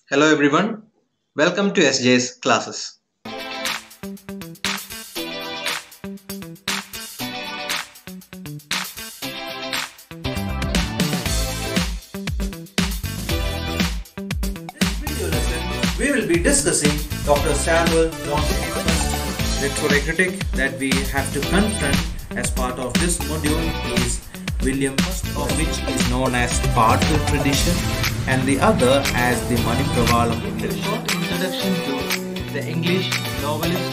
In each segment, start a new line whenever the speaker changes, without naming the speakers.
Hello everyone, welcome to SJ's classes.
This video lesson, we will be discussing Dr. Samuel Johnson's literary critic that we have to confront as part of this module is William, of which is known as Partial Tradition and the other as the Manipravalam. A short introduction to the English novelist,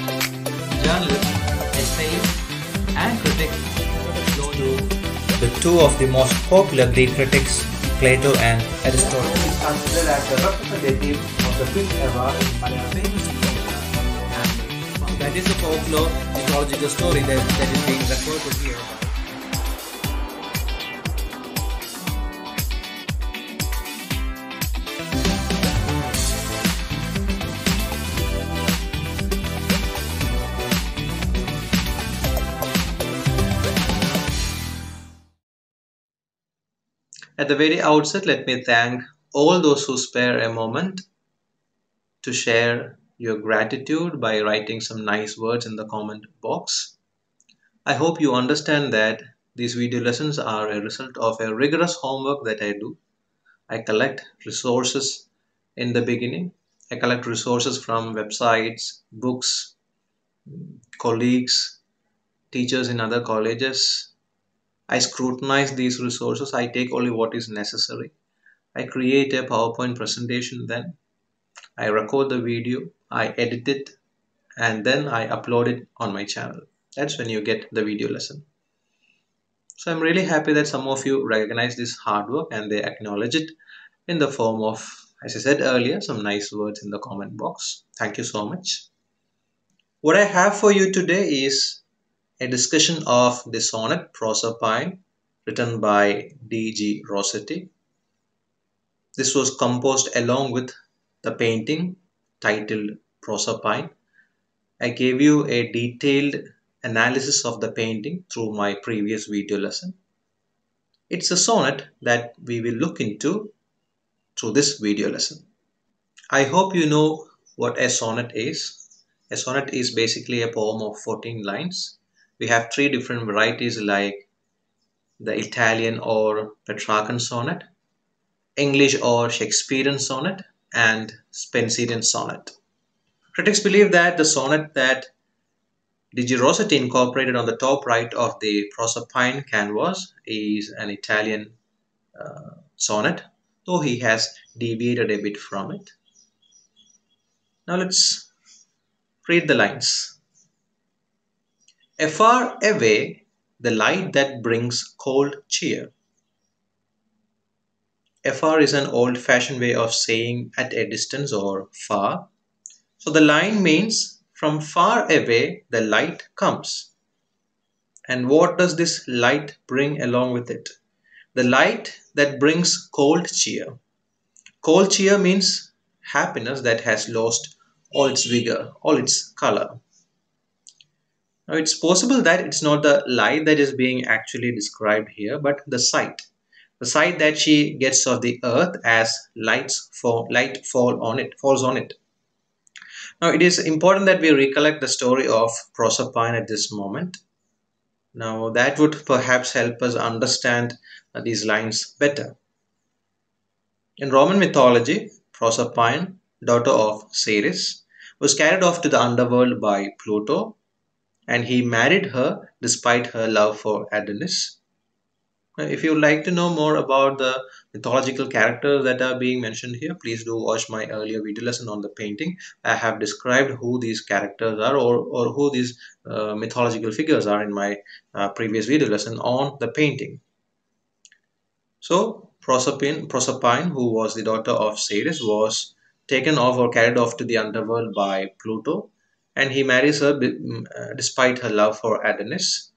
journalist, essayist and critic. The two of the most popular Greek critics, Plato and Aristotle, is considered as the representative of the Greek era in Malayalam. That is a folklore mythological story that is being referred to here.
At the very outset, let me thank all those who spare a moment to share your gratitude by writing some nice words in the comment box. I hope you understand that these video lessons are a result of a rigorous homework that I do. I collect resources in the beginning. I collect resources from websites, books, colleagues, teachers in other colleges. I scrutinize these resources. I take only what is necessary. I create a PowerPoint presentation, then I record the video, I edit it, and then I upload it on my channel. That's when you get the video lesson. So I'm really happy that some of you recognize this hard work and they acknowledge it in the form of, as I said earlier, some nice words in the comment box. Thank you so much. What I have for you today is a discussion of the sonnet Proserpine written by DG Rossetti. This was composed along with the painting titled Proserpine. I gave you a detailed analysis of the painting through my previous video lesson. It's a sonnet that we will look into through this video lesson. I hope you know what a sonnet is. A sonnet is basically a poem of 14 lines. We have three different varieties like the Italian or Petrarchan sonnet, English or Shakespearean sonnet, and Spenserian sonnet. Critics believe that the sonnet that DG Rossetti incorporated on the top right of the Proserpine canvas is an Italian sonnet, though he has deviated a bit from it. Now let's read the lines. Afar away, the light that brings cold cheer. Afar is an old-fashioned way of saying at a distance or far. So the line means from far away the light comes. And what does this light bring along with it? The light that brings cold cheer. Cold cheer means happiness that has lost all its vigor, all its color. Now it's possible that it's not the light that is being actually described here, but the sight. The sight that she gets of the earth as light falls on it. Now it is important that we recollect the story of Proserpine at this moment. Now that would perhaps help us understand these lines better. In Roman mythology, Proserpine, daughter of Ceres, was carried off to the underworld by Pluto, and he married her despite her love for Adonis. Now, if you would like to know more about the mythological characters that are being mentioned here, please do watch my earlier video lesson on the painting. I have described who these characters are or who these mythological figures are in my previous video lesson on the painting. So Proserpine, who was the daughter of Ceres, was taken off or carried off to the underworld by Pluto, and he marries her despite her love for Adonis.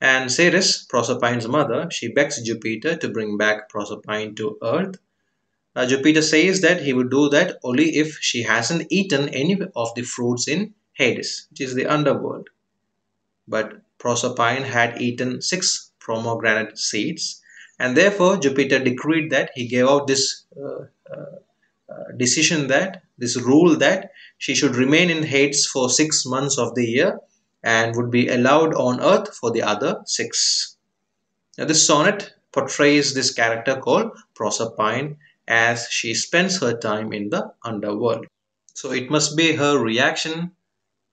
And Ceres, Proserpine's mother, she begs Jupiter to bring back Proserpine to Earth. Jupiter says that he would do that only if she hasn't eaten any of the fruits in Hades, which is the underworld. But Proserpine had eaten 6 pomegranate seeds, and therefore Jupiter decreed that he gave out this decision that this rule that she should remain in Hades for 6 months of the year and would be allowed on earth for the other six. Now, this sonnet portrays this character called Proserpine as she spends her time in the underworld. So it must be her reaction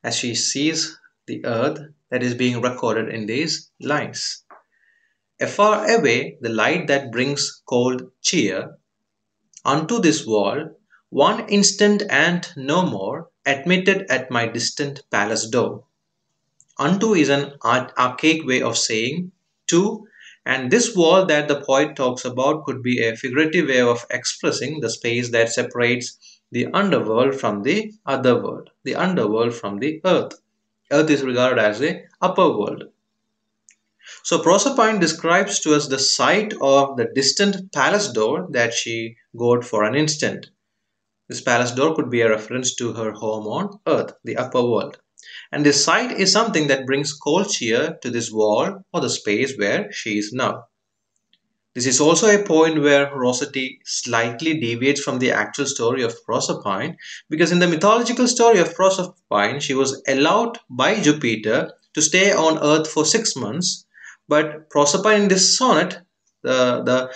as she sees the earth that is being recorded in these lines. Afar away, the light that brings cold cheer unto this wall, one instant and no more, admitted at my distant palace door. Unto is an archaic way of saying to, and this wall that the poet talks about could be a figurative way of expressing the space that separates the underworld from the other world, the underworld from the earth. Earth is regarded as the upper world. So Proserpine describes to us the sight of the distant palace door that she got for an instant. This palace door could be a reference to her home on earth, the upper world. And this sight is something that brings cold cheer to this wall or the space where she is now. This is also a point where Rossetti slightly deviates from the actual story of Proserpine, because in the mythological story of Proserpine, she was allowed by Jupiter to stay on earth for 6 months. But Proserpine in this sonnet, the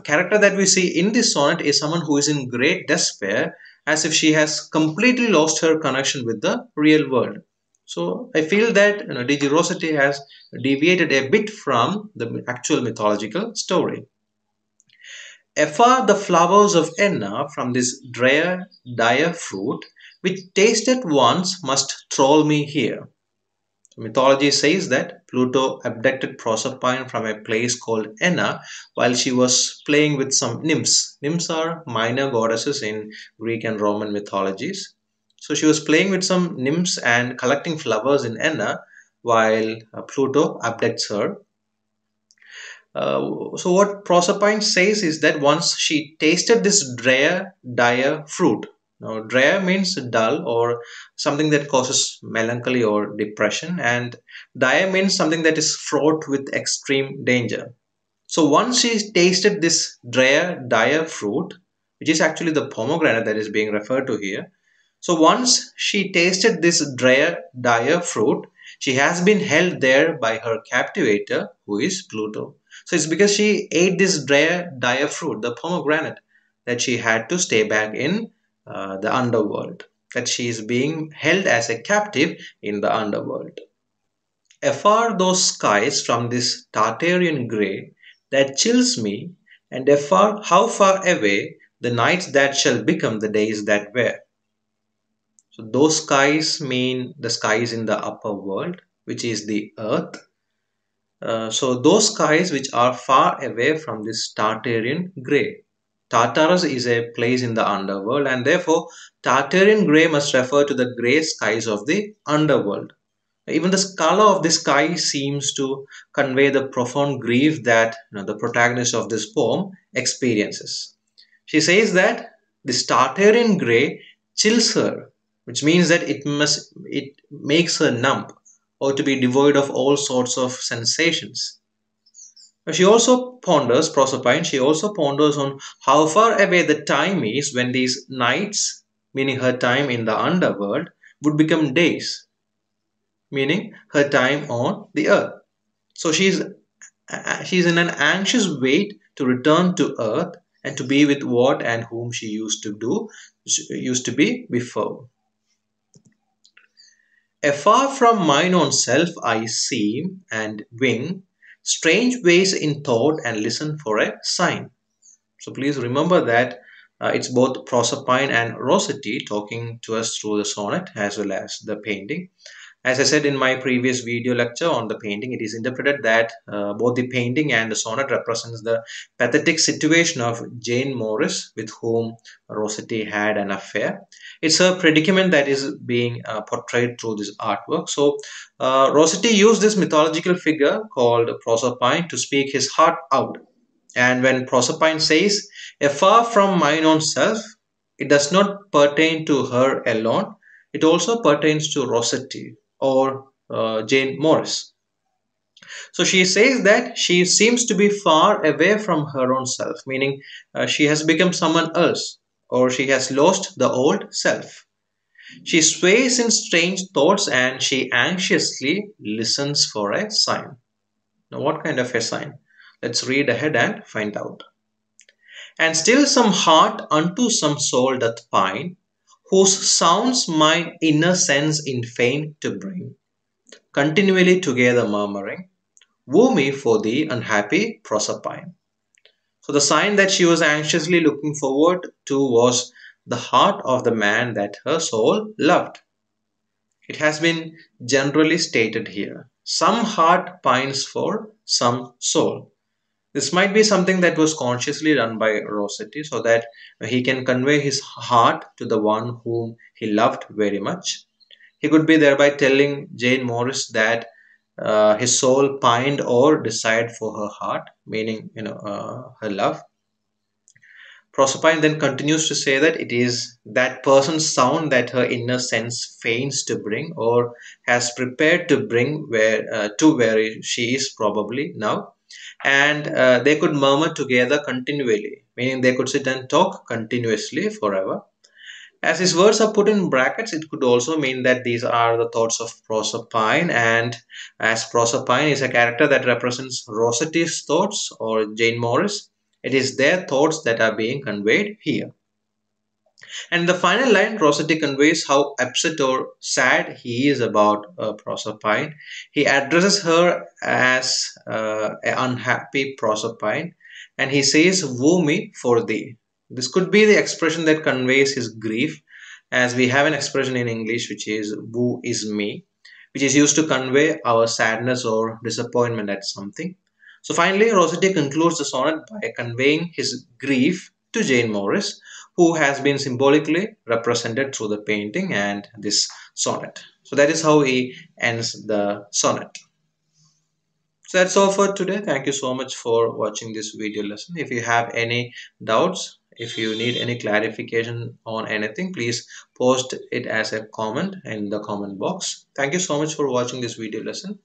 character that we see in this sonnet is someone who is in great despair, as if she has completely lost her connection with the real world. So I feel that DG Rossetti has deviated a bit from the actual mythological story. Afar the flowers of Enna from this drear, dire fruit, which tasted once must troll me here. Mythology says that Pluto abducted Proserpine from a place called Enna while she was playing with some nymphs. Nymphs are minor goddesses in Greek and Roman mythologies. So she was playing with some nymphs and collecting flowers in Enna while Pluto abducts her. So what Proserpine says is that once she tasted this drear, dire fruit. Now, drear means dull or something that causes melancholy or depression, and dire means something that is fraught with extreme danger. So once she tasted this drear, dire fruit, which is actually the pomegranate that is being referred to here. So once she tasted this drear, dire fruit, she has been held there by her captivator, who is Pluto. So it's because she ate this drear, dire fruit, the pomegranate, that she had to stay back in the underworld, that she is being held as a captive in the underworld. Afar those skies from this Tartarian grey that chills me, and afar, how far away the nights that shall become the days that were. So those skies mean the skies in the upper world, which is the earth. So those skies which are far away from this Tartarian grey. Tartarus is a place in the underworld, and therefore Tartarian grey must refer to the grey skies of the underworld. Even the color of the sky seems to convey the profound grief that the protagonist of this poem experiences. She says that this Tartarian grey chills her, which means that it makes her numb or to be devoid of all sorts of sensations. She also ponders, Proserpine, she also ponders on how far away the time is when these nights, meaning her time in the underworld, would become days, meaning her time on the earth. So she's in an anxious wait to return to earth and to be with what and whom she used to be before. Afar from mine own self I seem and wing strange ways in thought and listen for a sign. So please remember that it's both Proserpine and Rossetti talking to us through the sonnet as well as the painting. As I said in my previous video lecture on the painting, it is interpreted that both the painting and the sonnet represents the pathetic situation of Jane Morris, with whom Rossetti had an affair. It's her predicament that is being portrayed through this artwork. So Rossetti used this mythological figure called Proserpine to speak his heart out. And when Proserpine says, "Afar from mine own self," it does not pertain to her alone. It also pertains to Rossetti or Jane Morris. So she says that she seems to be far away from her own self, meaning she has become someone else. or she has lost the old self. She sways in strange thoughts and she anxiously listens for a sign. Now, what kind of a sign? Let's read ahead and find out. And still some heart unto some soul doth pine, whose sounds mine inner sense in fain to bring, continually together murmuring, woo me for thee, unhappy Proserpine. So the sign that she was anxiously looking forward to was the heart of the man that her soul loved. It has been generally stated here. Some heart pines for some soul. This might be something that was consciously done by Rossetti so that he can convey his heart to the one whom he loved very much. He could be thereby telling Jane Morris that his soul pined or desired for her heart, meaning her love. Proserpine then continues to say that it is that person's sound that her inner sense feigns to bring or has prepared to bring where she is probably now, and they could murmur together continually, meaning they could sit and talk continuously forever. As his words are put in brackets, it could also mean that these are the thoughts of Proserpine, and as Proserpine is a character that represents Rossetti's thoughts or Jane Morris, it is their thoughts that are being conveyed here. And in the final line, Rossetti conveys how upset or sad he is about Proserpine. He addresses her as an unhappy Proserpine, and he says, woo me for thee. This could be the expression that conveys his grief, as we have an expression in English which is woo is me, which is used to convey our sadness or disappointment at something. So finally, Rossetti concludes the sonnet by conveying his grief to Jane Morris, who has been symbolically represented through the painting and this sonnet. So that is how he ends the sonnet. So that's all for today. Thank you so much for watching this video lesson. If you have any doubts, if you need any clarification on anything, please post it as a comment in the comment box. Thank you so much for watching this video lesson.